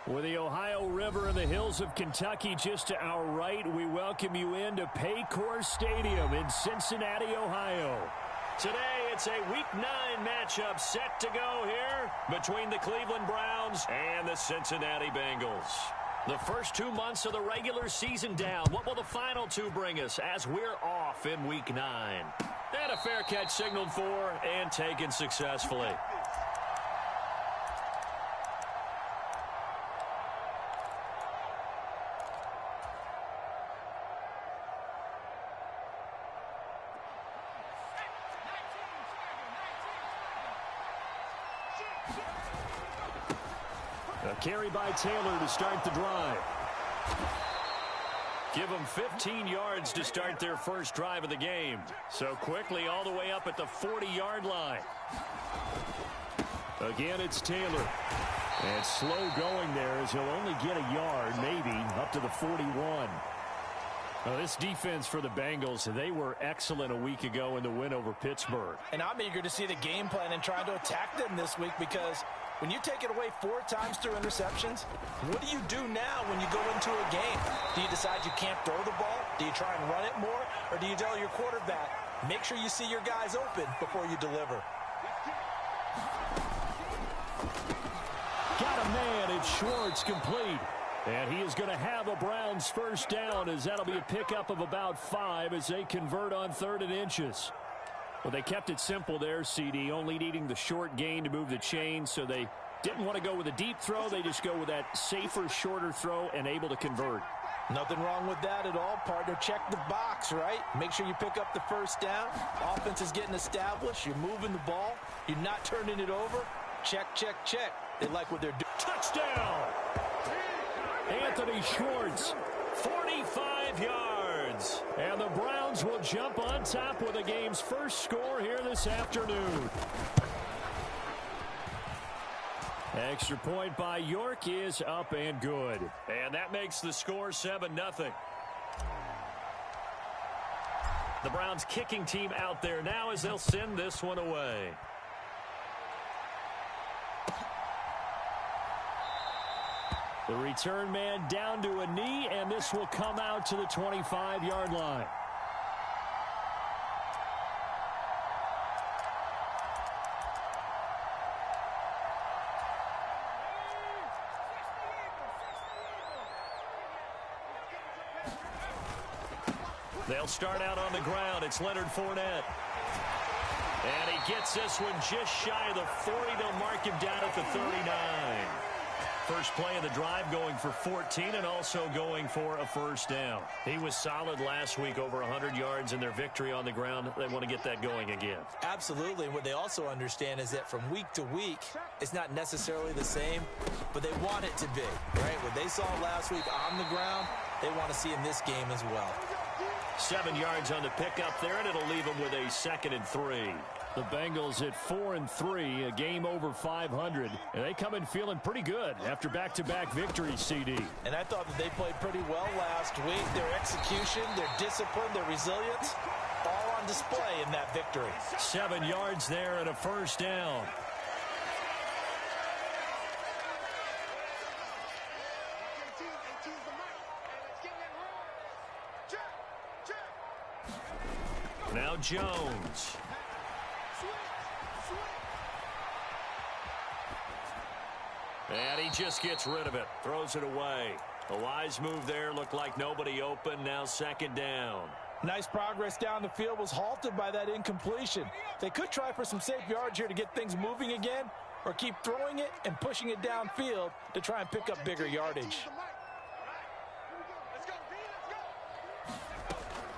With the Ohio River and the hills of Kentucky just to our right, we welcome you into Paycor Stadium in Cincinnati, Ohio. Today, it's a Week 9 matchup set to go here between the Cleveland Browns and the Cincinnati Bengals. The first 2 months of the regular season down. What will the final two bring us as we're off in Week 9? And a fair catch signaled for and taken successfully. A carry by Taylor to start the drive. Give them 15 yards to start their first drive of the game. So quickly all the way up at the 40-yard line. Again, it's Taylor. And slow going there as he'll only get a yard, maybe, up to the 41. Now, this defense for the Bengals, they were excellent a week ago in the win over Pittsburgh. And I'm eager to see the game plan and trying to attack them this week, because when you take it away 4 times through interceptions, what do you do now when you go into a game? Do you decide you can't throw the ball? Do you try and run it more? Or do you tell your quarterback, make sure you see your guys open before you deliver? Got a man. It's Schwartz, complete. And he is going to have a Browns first down, as that'll be a pickup of about 5 as they convert on 3rd and inches. Well, they kept it simple there, CD, only needing the short gain to move the chain, so they didn't want to go with a deep throw. They just go with that safer, shorter throw and able to convert. Nothing wrong with that at all, partner. Check the box, right? Make sure you pick up the first down. Offense is getting established. You're moving the ball. You're not turning it over. Check, check, check. They like what they're doing. Touchdown! Anthony Schwartz, 45 yards. And the Browns will jump on top with the game's first score here this afternoon. Extra point by York is up and good. And that makes the score 7-0. The Browns kicking team out there now as they'll send this one away. The return man down to a knee, and this will come out to the 25-yard line. They'll start out on the ground. It's Leonard Fournette. And he gets this one just shy of the 40. They'll mark him down at the 39. First play of the drive, going for 14 and also going for a first down. He was solid last week, over 100 yards in their victory on the ground. They want to get that going again. Absolutely. And what they also understand is that from week to week, it's not necessarily the same, but they want it to be, right? What they saw last week on the ground, they want to see in this game as well. 7 yards on the pickup there, and it'll leave them with a 2nd and 3. The Bengals at 4-3, a game over 500. And they come in feeling pretty good after back-to-back victories, CD. And I thought that they played pretty well last week. Their execution, their discipline, their resilience, all on display in that victory. 7 yards there and a first down. Now Jones. And he just gets rid of it. Throws it away. A wise move there. Looked like nobody open. Now 2nd down. Nice progress down the field. Was halted by that incompletion. They could try for some safe yards here to get things moving again, or keep throwing it and pushing it downfield to try and pick up bigger yardage.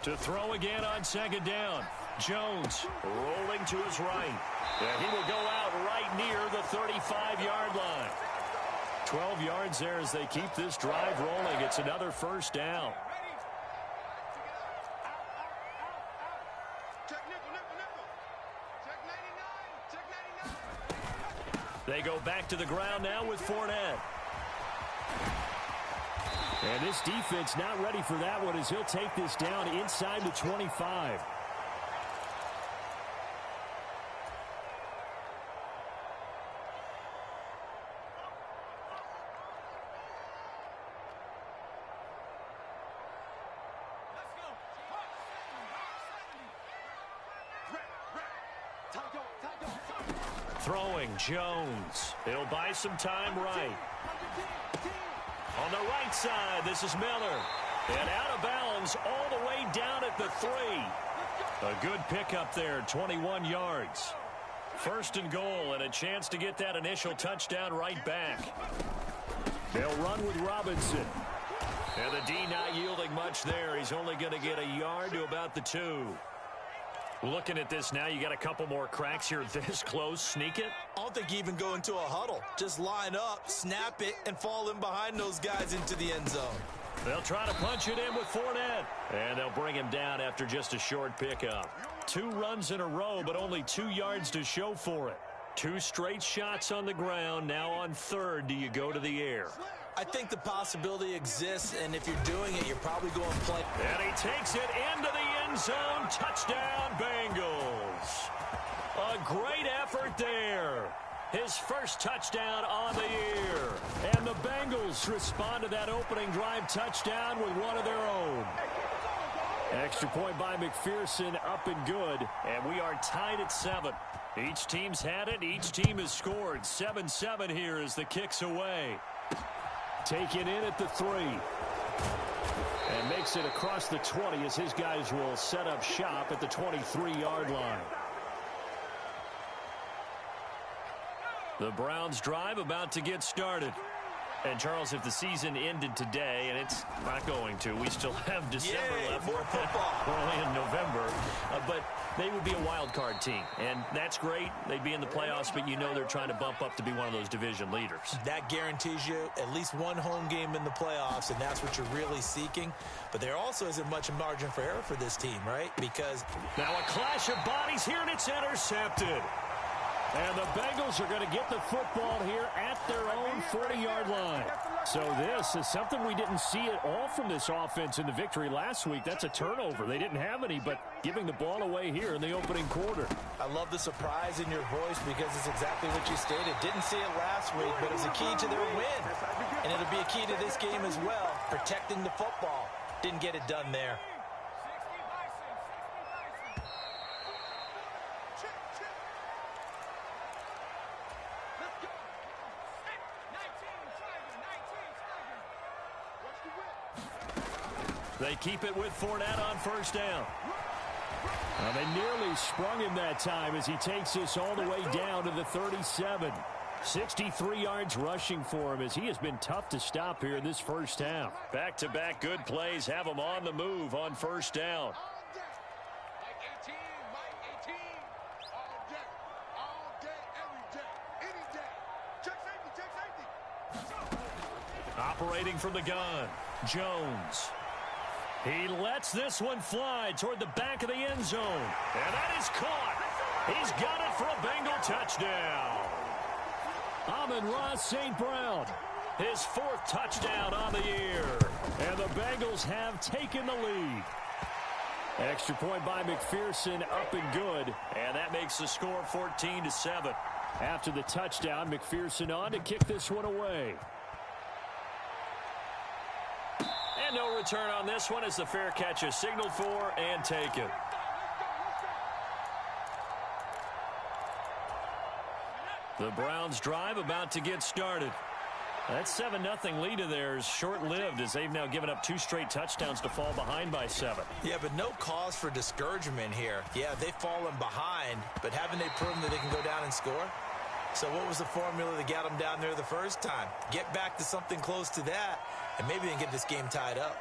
To throw again on 2nd down. Jones rolling to his right. And he will go out right near the 35-yard line. 12 yards there as they keep this drive rolling. It's another first down. They go back to the ground now with Fournette. And this defense not ready for that one as he'll take this down inside the 25. Throwing Jones. He'll buy some time right. On the right side, this is Miller. And out of bounds all the way down at the 3. A good pickup there, 21 yards. First and goal, and a chance to get that initial touchdown right back. They'll run with Robinson. And the D not yielding much there. He's only going to get a yard to about the 2. Looking at this now, you got a couple more cracks here this close. Sneak it? I don't think you even go into a huddle. Just line up, snap it, and fall in behind those guys into the end zone. They'll try to punch it in with Fournette. And they'll bring him down after just a short pickup. 2 runs in a row, but only 2 yards to show for it. 2 straight shots on the ground. Now on third, do you go to the air? I think the possibility exists, and if you're doing it, you're probably going to play. And he takes it into the end zone. Touchdown, Bengals. A great effort there. His first touchdown on the year. And the Bengals respond to that opening drive touchdown with one of their own. Extra point by McPherson, up and good. And we are tied at 7. Each team's had it. Each team has scored. 7-7 here as the kick's away. Taken in at the 3. And makes it across the 20 as his guys will set up shop at the 23-yard line. The Browns drive about to get started. And, Charles, if the season ended today, and it's not going to, we still have December left. More football. We're only in November. But they would be a wild card team. And that's great. They'd be in the playoffs, but you know they're trying to bump up to be one of those division leaders. That guarantees you at least one home game in the playoffs, and that's what you're really seeking. But there also isn't much margin for error for this team, right? Because now a clash of bodies here, and it's intercepted. And the Bengals are going to get the football here at their own 40-yard line. So this is something we didn't see at all from this offense in the victory last week. That's a turnover. They didn't have any, but giving the ball away here in the opening quarter. I love the surprise in your voice because it's exactly what you stated. Didn't see it last week, but it was a key to their win. And it'll be a key to this game as well, protecting the football. Didn't get it done there. They keep it with Fournette on first down. Well, they nearly sprung him that time as he takes this all the way down to the 37. 63 yards rushing for him as he has been tough to stop here in this first half. Back-to-back good plays have him on the move on first down. Operating from the gun, Jones. He lets this one fly toward the back of the end zone. And that is caught. He's got it for a Bengal touchdown. Amon-Ra St. Brown, his 4th touchdown on the year. And the Bengals have taken the lead. Extra point by McPherson, up and good. And that makes the score 14-7. After the touchdown, McPherson on to kick this one away. And no return on this one as the fair catch is signaled for and taken. The Browns drive about to get started. That 7-0 lead of theirs short-lived as they've now given up 2 straight touchdowns to fall behind by 7. Yeah, but no cause for discouragement here. Yeah, they've fallen behind, but haven't they proven that they can go down and score? So what was the formula that got them down there the first time? Get back to something close to that, and maybe they can get this game tied up.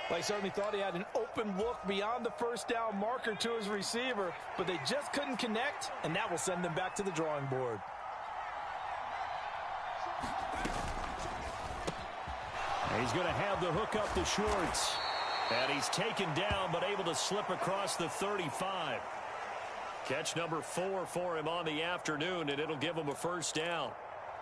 Well, he certainly thought he had an open look beyond the first down marker to his receiver, but they just couldn't connect, and that will send them back to the drawing board. He's going to have the hook up to Schwartz. And he's taken down, but able to slip across the 35. Catch number 4 for him on the afternoon, and it'll give him a first down.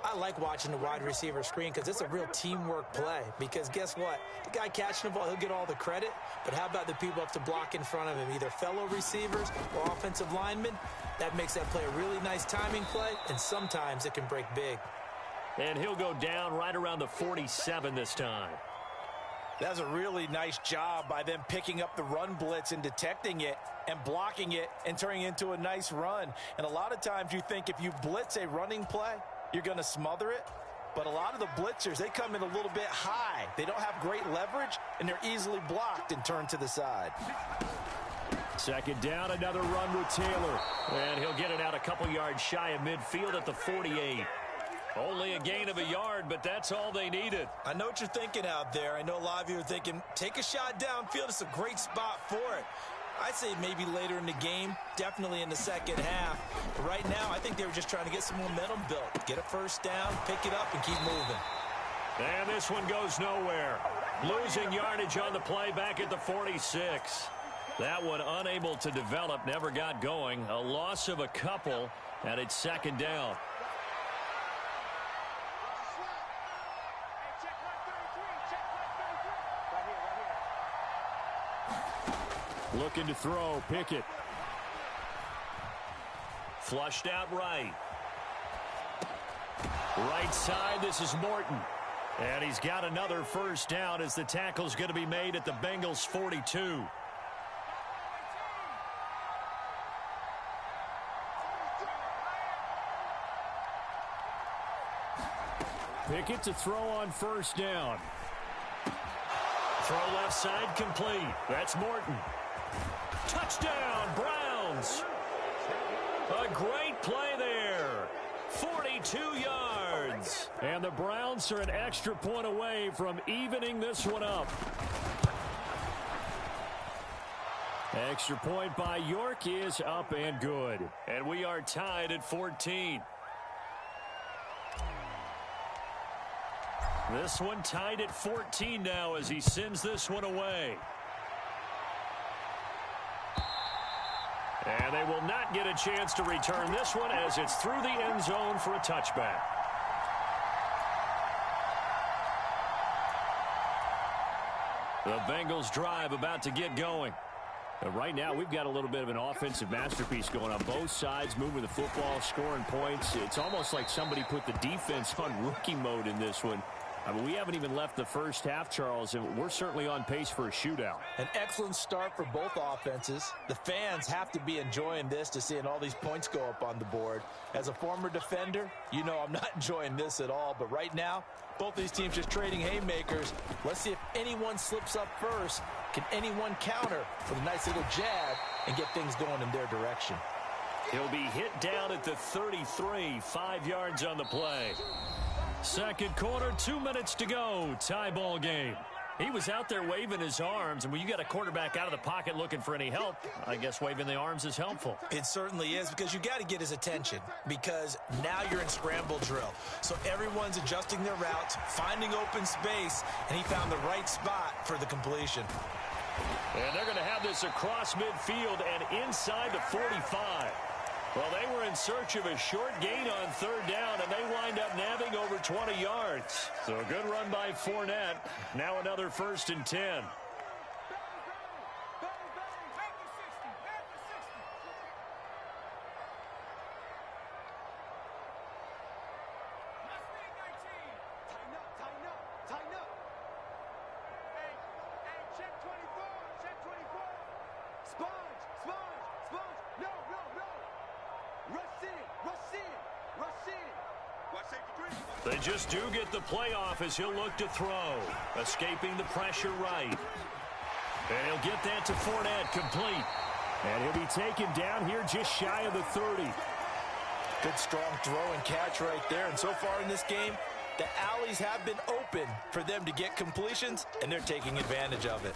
I like watching the wide receiver screen because it's a real teamwork play. Because guess what? The guy catching the ball, he'll get all the credit. But how about the people up to block in front of him, either fellow receivers or offensive linemen? That makes that play a really nice timing play, and sometimes it can break big. And he'll go down right around the 47 this time. That's a really nice job by them picking up the run blitz and detecting it and blocking it and turning it into a nice run. And a lot of times you think if you blitz a running play, you're going to smother it. But a lot of the blitzers, they come in a little bit high. They don't have great leverage, and they're easily blocked and turned to the side. Second down, another run with Taylor. And he'll get it out a couple yards shy of midfield at the 48. Only a gain of a yard, but that's all they needed. I know what you're thinking out there. I know a lot of you are thinking, take a shot downfield. It's a great spot for it. I'd say maybe later in the game, definitely in the second half. But right now, I think they were just trying to get some momentum built. Get a first down, pick it up, and keep moving. And this one goes nowhere. Losing yardage on the play back at the 46. That one unable to develop, never got going. A loss of a couple, and it's second down. Looking to throw, Pickett. Flushed out right. Right side, this is Morton. And he's got another first down as the tackle's going to be made at the Bengals 42. Pickett to throw on first down. Throw left side complete. That's Morton. Touchdown, Browns. A great play there. 42 yards. And the Browns are an extra point away from evening this one up. Extra point by York is up and good. And we are tied at 14. This one tied at 14 now as he sends this one away. And they will not get a chance to return this one as it's through the end zone for a touchback. The Bengals drive about to get going. But right now we've got a little bit of an offensive masterpiece going on both sides, moving the football, scoring points. It's almost like somebody put the defense on rookie mode in this one. I mean, we haven't even left the first half, Charles, and we're certainly on pace for a shootout. An excellent start for both offenses. The fans have to be enjoying this to seeing all these points go up on the board. As a former defender, you know I'm not enjoying this at all. But right now, both these teams just trading haymakers. Let's see if anyone slips up first. Can anyone counter with a nice little jab and get things going in their direction? He'll be hit down at the 33, 5 yards on the play. Second quarter, 2 minutes to go. Tie ball game. He was out there waving his arms, and when you got a quarterback out of the pocket looking for any help, I guess waving the arms is helpful. It certainly is, because you got to get his attention, because now you're in scramble drill. So everyone's adjusting their routes, finding open space, and he found the right spot for the completion. And they're going to have this across midfield and inside the 45. Well, they were in search of a short gain on third down, and they wind up nabbing over 20 yards. So a good run by Fournette. Now another 1st and 10. They just do get the playoff as he'll look to throw. Escaping the pressure right. And he'll get that to Fournette, complete. And he'll be taken down here just shy of the 30. Good strong throw and catch right there. And so far in this game, the alleys have been open for them to get completions, and they're taking advantage of it.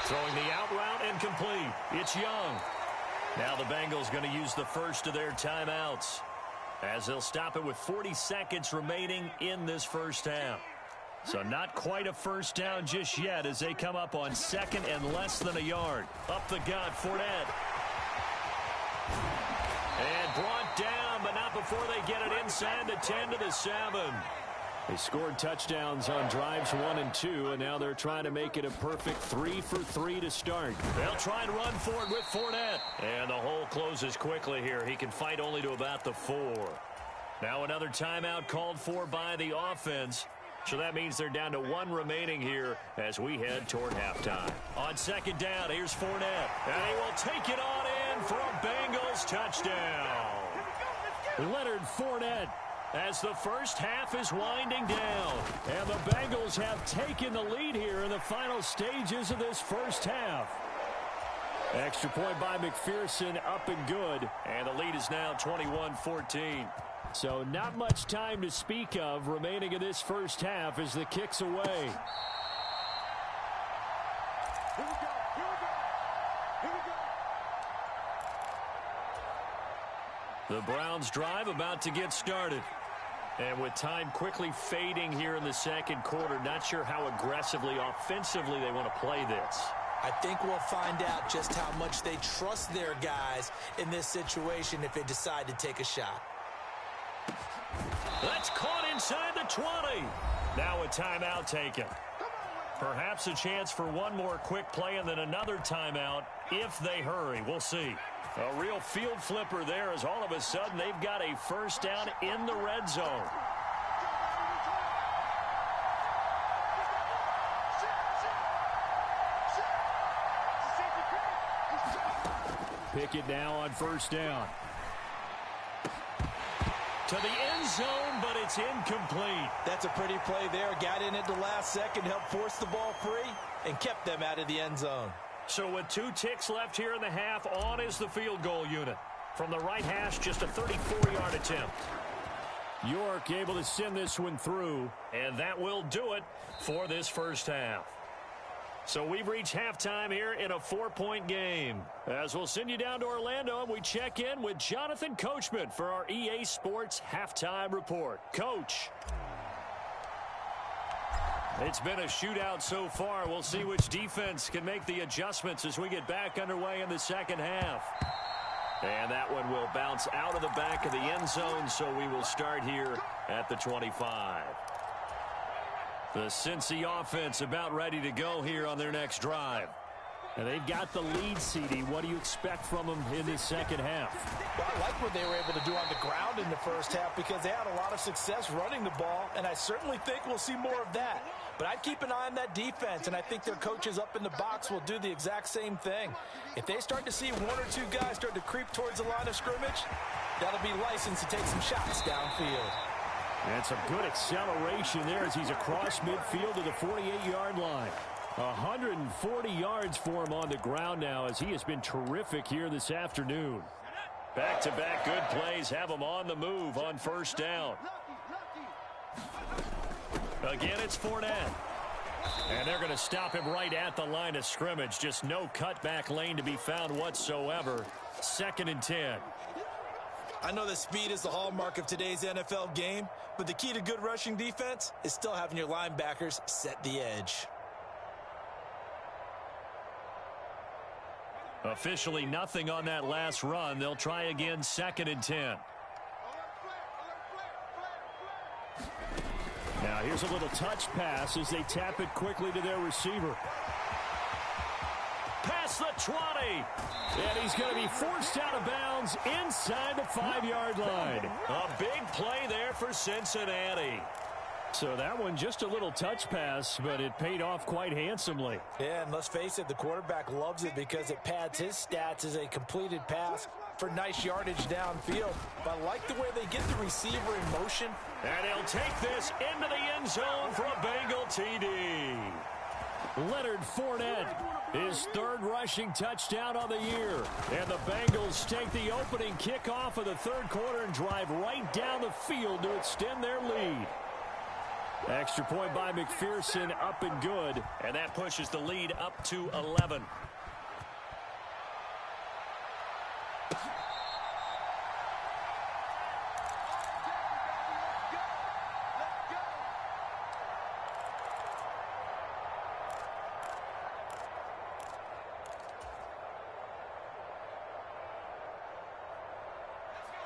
Throwing the out route and complete. It's Young. Now the Bengals going to use the first of their timeouts as they'll stop it with 40 seconds remaining in this first half. So not quite a first down just yet as they come up on second and less than a yard. Up the gut, Fournette. And brought down, but not before they get it inside the 10 to the 7. They scored touchdowns on drives 1 and 2, and now they're trying to make it a perfect 3 for 3 to start. They'll try and run for it with Fournette. And the hole closes quickly here. He can fight only to about the 4. Now another timeout called for by the offense. So that means they're down to 1 remaining here as we head toward halftime. On second down, here's Fournette. And he will take it on in for a Bengals touchdown. Leonard Fournette as the first half is winding down. And the Bengals have taken the lead here in the final stages of this first half. Extra point by McPherson, up and good. And the lead is now 21-14. So not much time to speak of remaining in this first half as the kick's away. The Browns drive about to get started. And with time quickly fading here in the second quarter, not sure how aggressively, offensively they want to play this. I think we'll find out just how much they trust their guys in this situation if they decide to take a shot. That's caught inside the 20. Now a timeout taken. Perhaps a chance for one more quick play and then another timeout if they hurry. We'll see. A real field flipper there as all of a sudden they've got a first down in the red zone. Pick it now on first down. To the end zone, but it's incomplete. That's a pretty play there. Got in at the last second, helped force the ball free, and kept them out of the end zone. So with 2 ticks left here in the half, on is the field goal unit. From the right hash, just a 34-yard attempt. York able to send this one through, and that will do it for this first half. So we've reached halftime here in a 4-point game. As we'll send you down to Orlando, and we check in with Jonathan Coachman for our EA Sports Halftime Report. Coach. It's been a shootout so far. We'll see which defense can make the adjustments as we get back underway in the second half. And that one will bounce out of the back of the end zone, so we will start here at the 25. The Cincy offense about ready to go here on their next drive. And they've got the lead, CD. What do you expect from them in this second half? Well, I like what they were able to do on the ground in the first half because they had a lot of success running the ball, and I certainly think we'll see more of that. But I'd keep an eye on that defense, and I think their coaches up in the box will do the exact same thing. If they start to see 1 or 2 guys start to creep towards the line of scrimmage, that'll be license to take some shots downfield. And some good acceleration there as he's across midfield to the 48-yard line. 140 yards for him on the ground now as he has been terrific here this afternoon. Back-to-back good plays have him on the move on first down. Again, it's Fournette. And they're going to stop him right at the line of scrimmage. Just no cutback lane to be found whatsoever. 2nd and 10. I know that speed is the hallmark of today's NFL game, but the key to good rushing defense is still having your linebackers set the edge. Officially nothing on that last run. They'll try again 2nd and 10. Now here's a little touch pass as they tap it quickly to their receiver. Past the 20. And he's going to be forced out of bounds inside the 5-yard line. A big play there for Cincinnati. So that one just a little touch pass, but it paid off quite handsomely. Yeah, and let's face it, the quarterback loves it because it pads his stats as a completed pass for nice yardage downfield. But I like the way they get the receiver in motion. And he'll take this into the end zone for a Bengal TD. Leonard Fournette, his 3rd rushing touchdown on the year. And the Bengals take the opening kickoff of the 3rd quarter and drive right down the field to extend their lead. Extra point by McPherson, up and good. And that pushes the lead up to 11.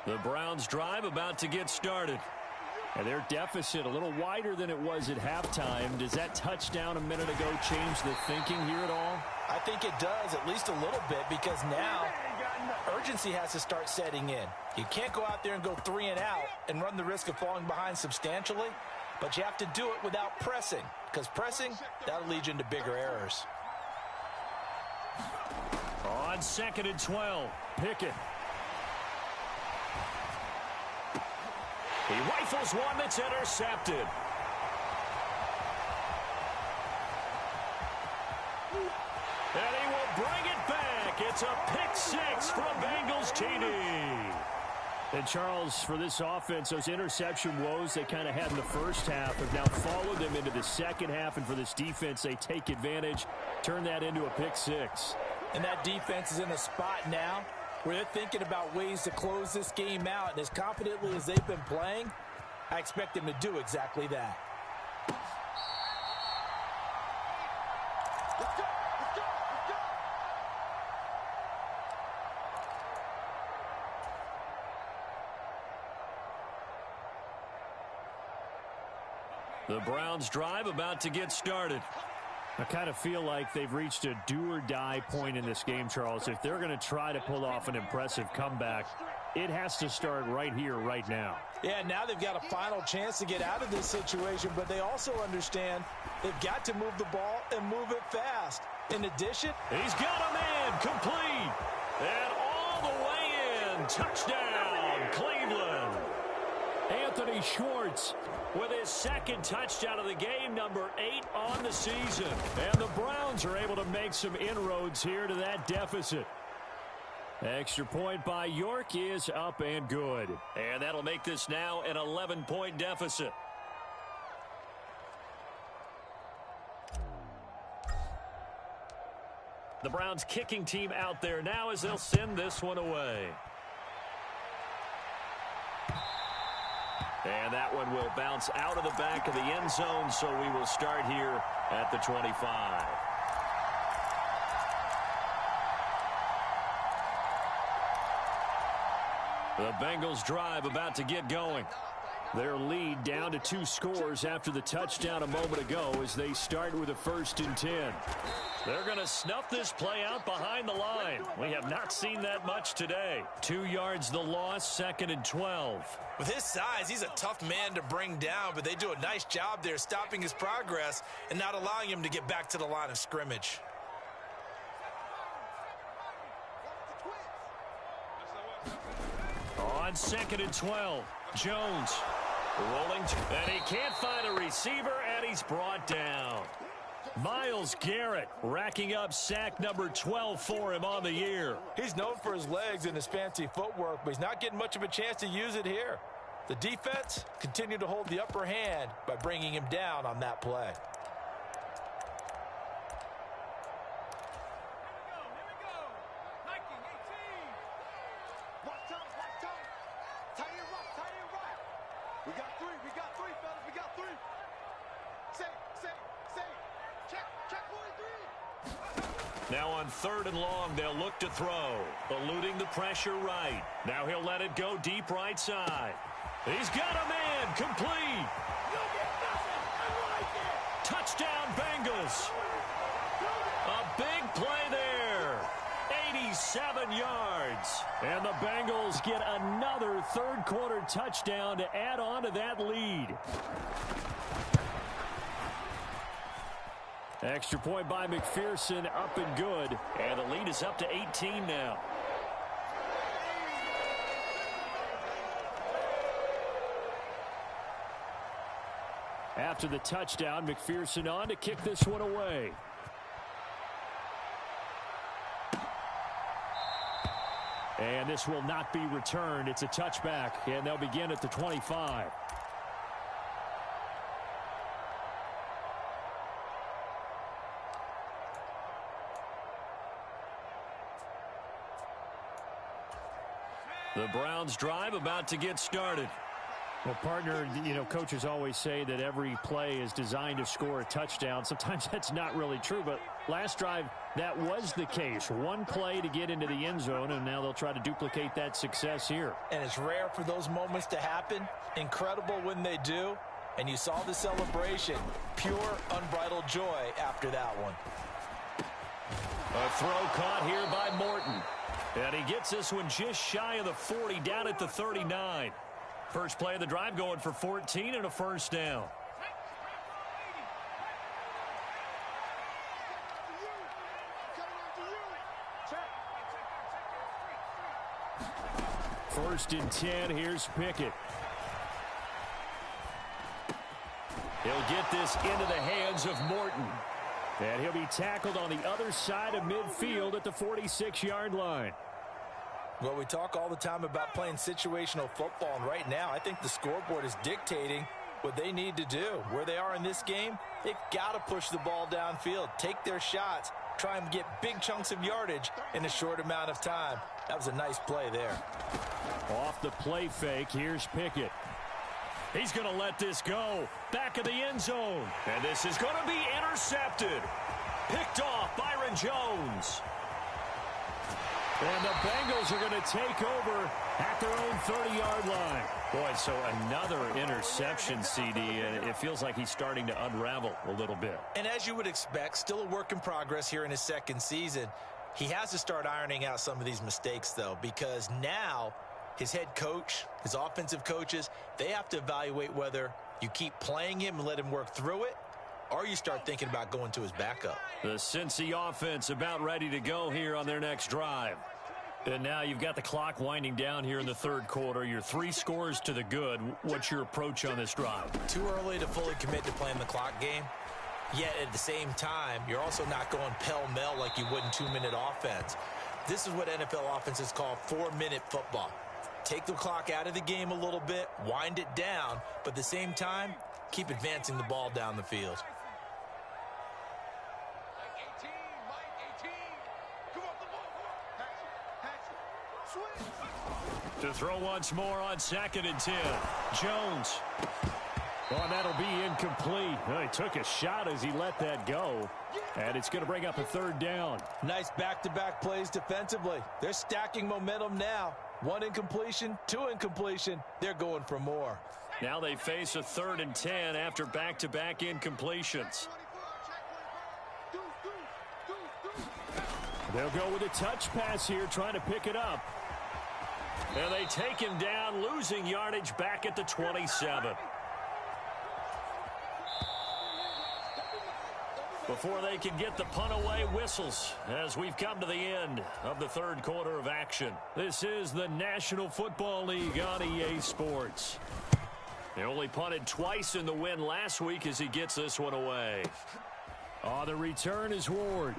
The Browns drive about to get started. And their deficit a little wider than it was at halftime. Does that touchdown a minute ago change the thinking here at all? I think it does, at least a little bit, because now urgency has to start setting in. You can't go out there and go 3 and out and run the risk of falling behind substantially. but you have to do it without pressing, because pressing, that'll lead you into bigger errors. On 2nd and 12, Pickett. He rifles one that's intercepted. And he will bring it back. It's a pick six from Bengals TD. And Charles, for this offense, those interception woes they kind of had in the first half have now followed them into the second half. And for this defense, they take advantage, turn that into a pick six. And that defense is in a spot now where they're thinking about ways to close this game out. And as confidently as they've been playing, I expect them to do exactly that. Let's go! Let's go! Let's go! The Browns drive about to get started. I kind of feel like they've reached a do-or-die point in this game, Charles. If they're going to try to pull off an impressive comeback, it has to start right here, right now. Yeah, now they've got a final chance to get out of this situation, but they also understand they've got to move the ball and move it fast. In addition, he's got a man complete. And all the way in. Touchdown, Cleveland. Anthony Schwartz with his second touchdown of the game, number 8 on the season. And the Browns are able to make some inroads here to that deficit. Extra point by York is up and good. And that'll make this now an 11-point deficit. The Browns kicking team out there now as they'll send this one away. And that one will bounce out of the back of the end zone, so we will start here at the 25. The Bengals drive about to get going. Their lead down to 2 scores after the touchdown a moment ago as they start with a 1st and 10. They're going to snuff this play out behind the line. We have not seen that much today. 2 yards the loss, 2nd and 12. with his size, he's a tough man to bring down, but they do a nice job there stopping his progress and not allowing him to get back to the line of scrimmage. On 2nd and 12, Jones rolling, and he can't find a receiver, and he's brought down. Myles Garrett racking up sack number 12 for him on the year. He's known for his legs and his fancy footwork, but he's not getting much of a chance to use it here. The defense continued to hold the upper hand by bringing him down on that play. Now on 3rd and long, they'll look to throw. Eluding the pressure right. Now he'll let it go deep right side. He's got a man complete. Touchdown Bengals. A big play there. 87 yards. And the Bengals get another third-quarter touchdown to add on to that lead. Extra point by McPherson, up and good. And the lead is up to 18 now. After the touchdown, McPherson on to kick this one away. And this will not be returned. It's a touchback, and they'll begin at the 25. The Browns drive about to get started. Well, partner, coaches always say that every play is designed to score a touchdown. Sometimes that's not really true, but last drive, that was the case. One play to get into the end zone, and now they'll try to duplicate that success here. And it's rare for those moments to happen. Incredible when they do. And you saw the celebration. Pure, unbridled joy after that one. A throw caught here by Morton. And he gets this one just shy of the 40, down at the 39. First play of the drive going for 14 and a first down. First and 10, here's Pickett. He'll get this into the hands of Morton. And he'll be tackled on the other side of midfield at the 46-yard line. Well, we talk all the time about playing situational football, and right now I think the scoreboard is dictating what they need to do. Where they are in this game, they've got to push the ball downfield, take their shots, try and get big chunks of yardage in a short amount of time. That was a nice play there. Off the play fake, here's Pickett. He's going to let this go. Back of the end zone. And this is going to be intercepted. Picked off Byron Jones. And the Bengals are going to take over at their own 30-yard line. Boy, so another interception, CD, and it feels like he's starting to unravel a little bit. And as you would expect, still a work in progress here in his second season. He has to start ironing out some of these mistakes, though, because now his head coach, his offensive coaches, they have to evaluate whether you keep playing him and let him work through it, or you start thinking about going to his backup. The Cincy offense about ready to go here on their next drive. And now you've got the clock winding down here in the third quarter. You're 3 scores to the good. What's your approach on this drive? Too early to fully commit to playing the clock game. Yet at the same time, you're also not going pell-mell like you would in 2-minute offense. This is what NFL offenses call 4-minute football. Take the clock out of the game a little bit, wind it down, but at the same time, keep advancing the ball down the field. To throw once more on 2nd and 10. Jones. Oh, that'll be incomplete. Well, he took a shot as he let that go. And it's going to bring up a 3rd down. Nice back-to-back plays defensively. They're stacking momentum now. 1 incompletion, 2 incompletion. They're going for more. Now they face a 3rd and 10 after back-to-back incompletions. They'll go with a touch pass here, trying to pick it up. And they take him down, losing yardage back at the 27. Before they can get the punt away, whistles as we've come to the end of the third quarter of action. This is the National Football League on EA Sports. They only punted twice in the win last week as he gets this one away. On the return is Ward.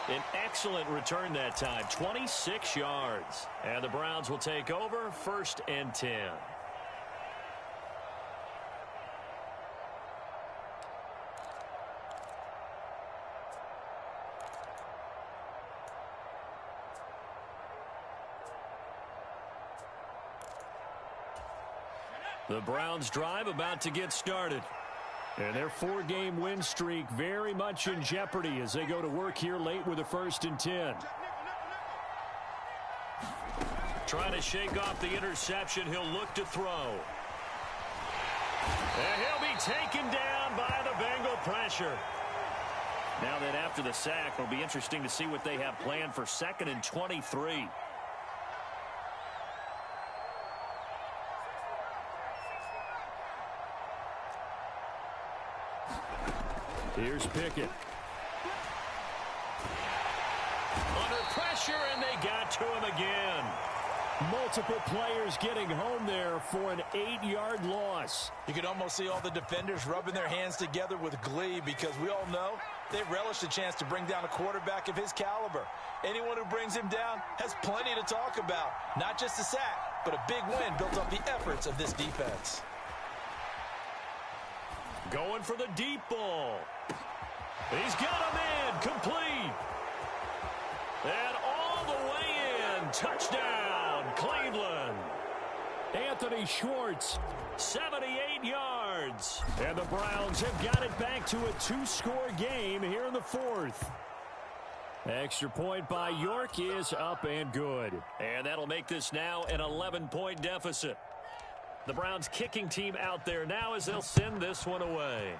An excellent return that time, 26 yards. And the Browns will take over, 1st and 10. The Browns drive about to get started. And their 4-game win streak very much in jeopardy as they go to work here late with a 1st and 10. Trying to shake off the interception. He'll look to throw. And he'll be taken down by the Bengal pressure. Now that after the sack, it'll be interesting to see what they have planned for 2nd and 23. Here's Pickett. Under pressure, and they got to him again. Multiple players getting home there for an 8-yard loss. You can almost see all the defenders rubbing their hands together with glee because we all know they relish the chance to bring down a quarterback of his caliber. Anyone who brings him down has plenty to talk about. Not just a sack, but a big win built off the efforts of this defense. Going for the deep ball. He's got him in. Complete. And all the way in. Touchdown, Cleveland. Anthony Schwartz, 78 yards. And the Browns have got it back to a 2-score game here in the 4th. Extra point by York is up and good. And that'll make this now an 11-point deficit. The Browns kicking team out there now as they'll send this one away.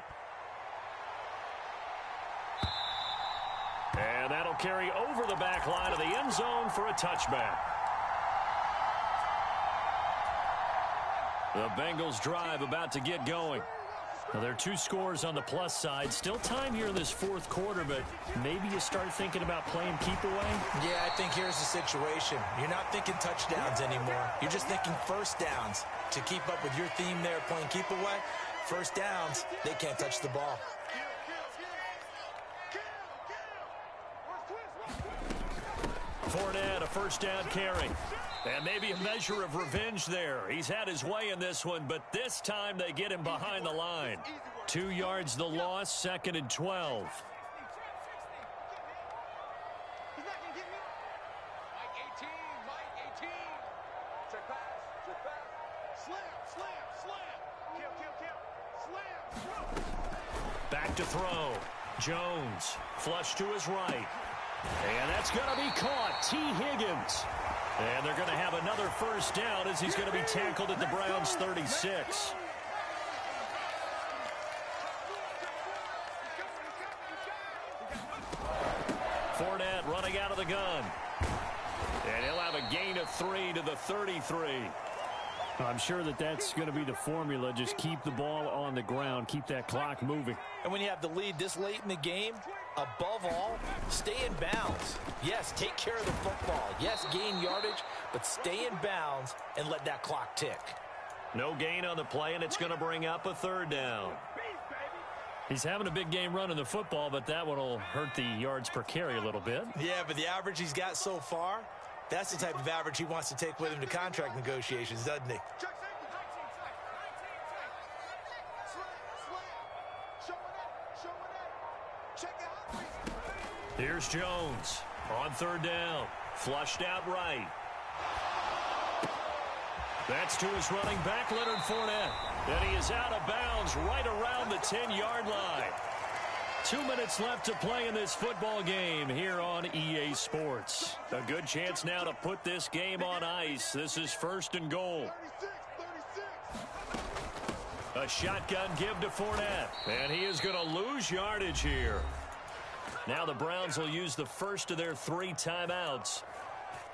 And that'll carry over the back line of the end zone for a touchback. The Bengals drive about to get going. Well, there are two scores on the plus side. Still time here in this fourth quarter, but maybe you start thinking about playing keep away? Yeah, I think here's the situation. You're not thinking touchdowns anymore. You're just thinking first downs. To keep up with your theme there, playing keep away, first downs, they can't touch the ball. Fournette, a first down carry. And maybe a measure of revenge there. He's had his way in this one, but this time they get him behind the line. 2 yards the loss, 2nd and 12. Back to throw. Jones, flush to his right. And that's going to be caught. T. Higgins. And they're going to have another first down as he's going to be tackled at the Browns' 36. Fournette running out of the gun. And he'll have a gain of 3 to the 33. I'm sure that that's going to be the formula. Just keep the ball on the ground. Keep that clock moving. And when you have the lead this late in the game, above all, stay in bounds. Yes, take care of the football. Yes, gain yardage, but stay in bounds and let that clock tick. No gain on the play, and it's going to bring up a third down. He's having a big game running the football, but that one will hurt the yards per carry a little bit. Yeah, but the average he's got so far, that's the type of average he wants to take with him to contract negotiations, doesn't he? Here's Jones on third down. Flushed out right. That's to his running back, Leonard Fournette. And he is out of bounds right around the 10-yard line. 2 minutes left to play in this football game here on EA Sports. A good chance now to put this game on ice. This is 1st and goal. A shotgun give to Fournette. And he is going to lose yardage here. Now the Browns will use the first of their 3 timeouts.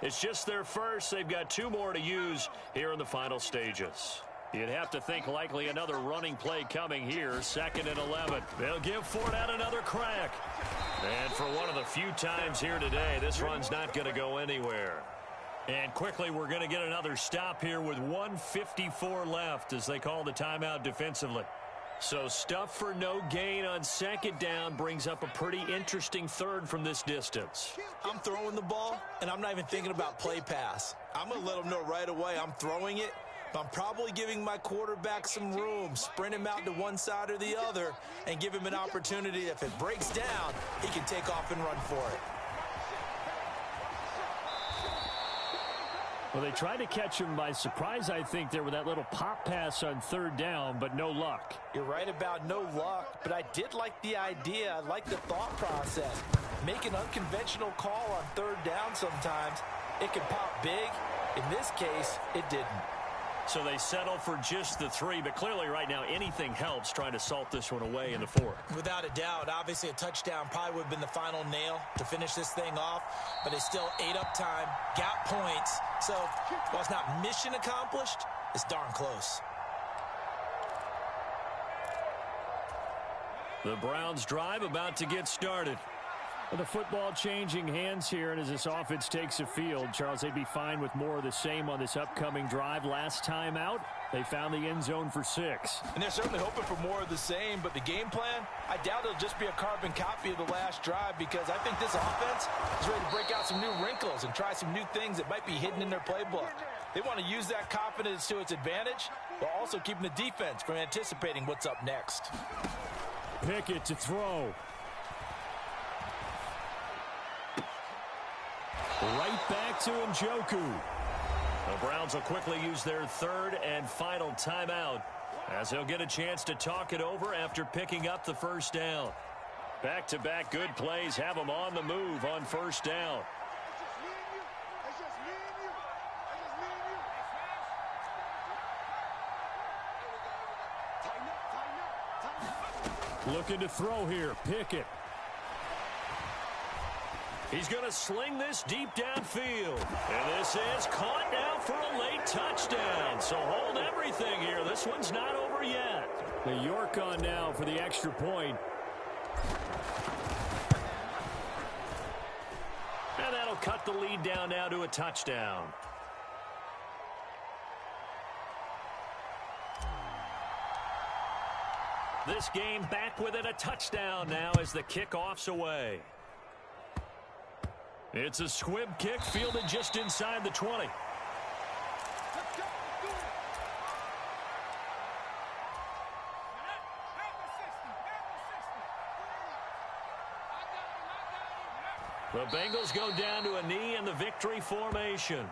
It's just their first. They've got 2 more to use here in the final stages. You'd have to think likely another running play coming here. 2nd and 11. They'll give Fournette another crack. And for one of the few times here today, this run's not going to go anywhere. And quickly, we're going to get another stop here with 1:54 left as they call the timeout defensively. So stuff for no gain on 2nd down brings up a pretty interesting third from this distance. I'm throwing the ball, and I'm not even thinking about play pass. I'm going to let them know right away I'm throwing it. But I'm probably giving my quarterback some room, sprint him out to one side or the other, and give him an opportunity. If it breaks down, he can take off and run for it. Well, they tried to catch him by surprise, I think, there with that little pop pass on 3rd down, but no luck. You're right about no luck, but I did like the idea. I like the thought process. Make an unconventional call on 3rd down sometimes. It can pop big. In this case, it didn't. So they settle for just the 3, but clearly right now anything helps trying to salt this one away in the 4th. Without a doubt, obviously a touchdown probably would have been the final nail to finish this thing off, but it's still ate up time, got points, so while it's not mission accomplished, it's darn close. The Browns drive about to get started. Well, the football changing hands here, and as this offense takes a field, Charles, they'd be fine with more of the same on this upcoming drive. Last time out, they found the end zone for 6. And they're certainly hoping for more of the same, but the game plan, I doubt it'll just be a carbon copy of the last drive because I think this offense is ready to break out some new wrinkles and try some new things that might be hidden in their playbook. They want to use that confidence to its advantage, while also keeping the defense from anticipating what's up next. Pickett to throw. Right back to Njoku. The Browns will quickly use their 3rd and final timeout as they'll get a chance to talk it over after picking up the 1st down. Back-to-back good plays have them on the move on 1st down. Looking to throw here, Pickett. He's going to sling this deep downfield. And this is caught now for a late touchdown. So hold everything here. This one's not over yet. The York on now for the extra point. And that'll cut the lead down now to a touchdown. This game back within a touchdown now as the kickoff's away. It's a squib kick fielded just inside the 20. The Bengals go down to a knee in the victory formation.